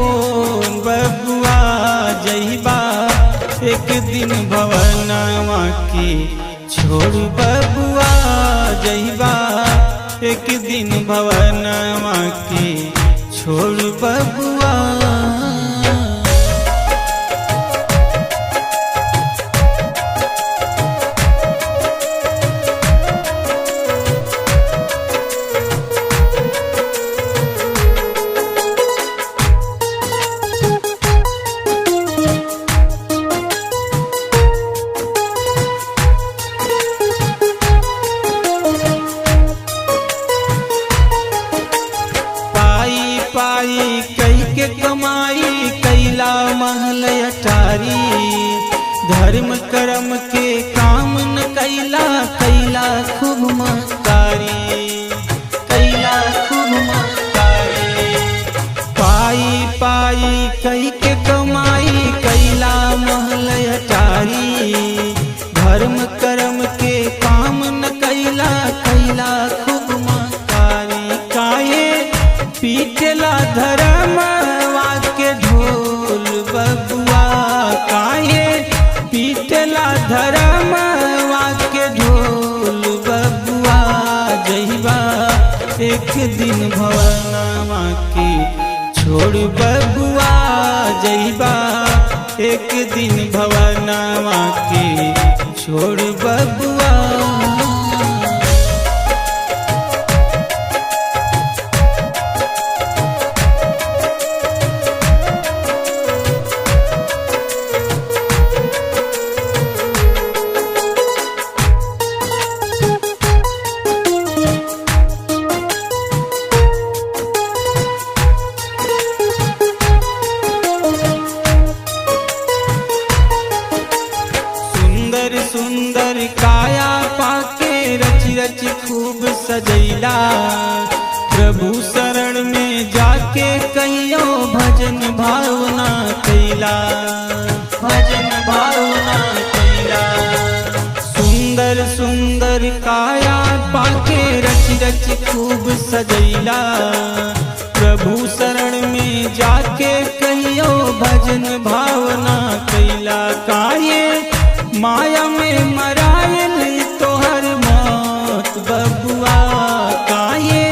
ढोल बबुआ जइबा एक दिन भवनवा के छोड़ बबुआ जइबा एक दिन भवनवा के छोड़ बबुआ। पाई कई के कमाई कैला महल अटारी धर्म कर्म के काम न कैला कैला खूब महतारी कैला खूब महतारी। पाई कई के कमाई कैला महल अटारी धर्म कर्म के काम न कैला कैला खूब महतारी। काहे पीटला धर्मवा के ढोल बबुआ काहे पीटला धर्मवा के ढोल बबुआ जइबा एक दिन भवनवा के छोड़ बबुआ जइबा एक दिन भवनवा के छोड़ बबुआ। सुंदर काया पाके रच रच खूब सजैला प्रभु शरण में जाके कहियो भजन भावना कैला भजन भावना कैला। सुंदर सुंदर काया पाके रच रच खूब सजैला प्रभु शरण में जाके कहियो भजन भावना कैला। काहे माया में मरायल तोहर मौत बबुआ काहे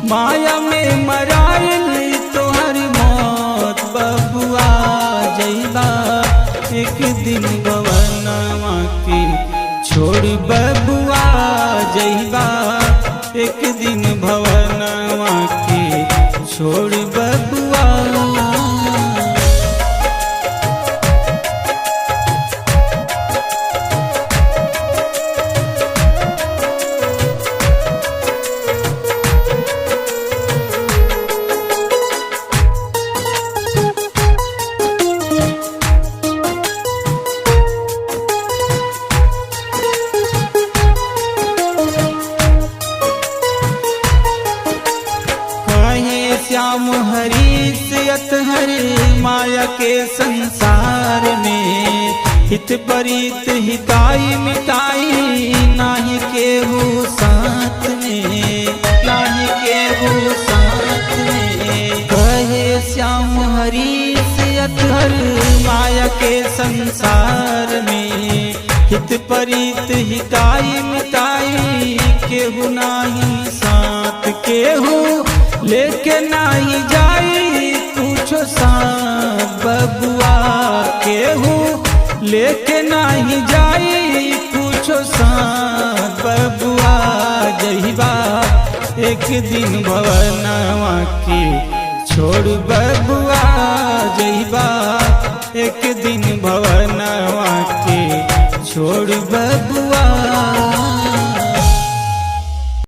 माया में मरायल तोहर मौत बबुआ जइबा एक दिन भवनवा के छोड़ बबुआ जइबा एक दिन भवनवा के छोड़ बबुआ। श्याम हरीश हरे माया के संसार में हित परित हिताई मिताई नाही केहू साथ में नाही केहू साथ में। कहे श्याम हरीश हर माया के संसार में हित परित हिताई मिताई केहू नाही साथ केहू लेके नाही जाई कुछो साथ बबुआ केहू लेके नाही जाई कुछो साथ बबुआ जइबा एक दिन भवनवा के छोड़ बबुआ जइबा एक दिन भवनवा के छोड़ बबुआ।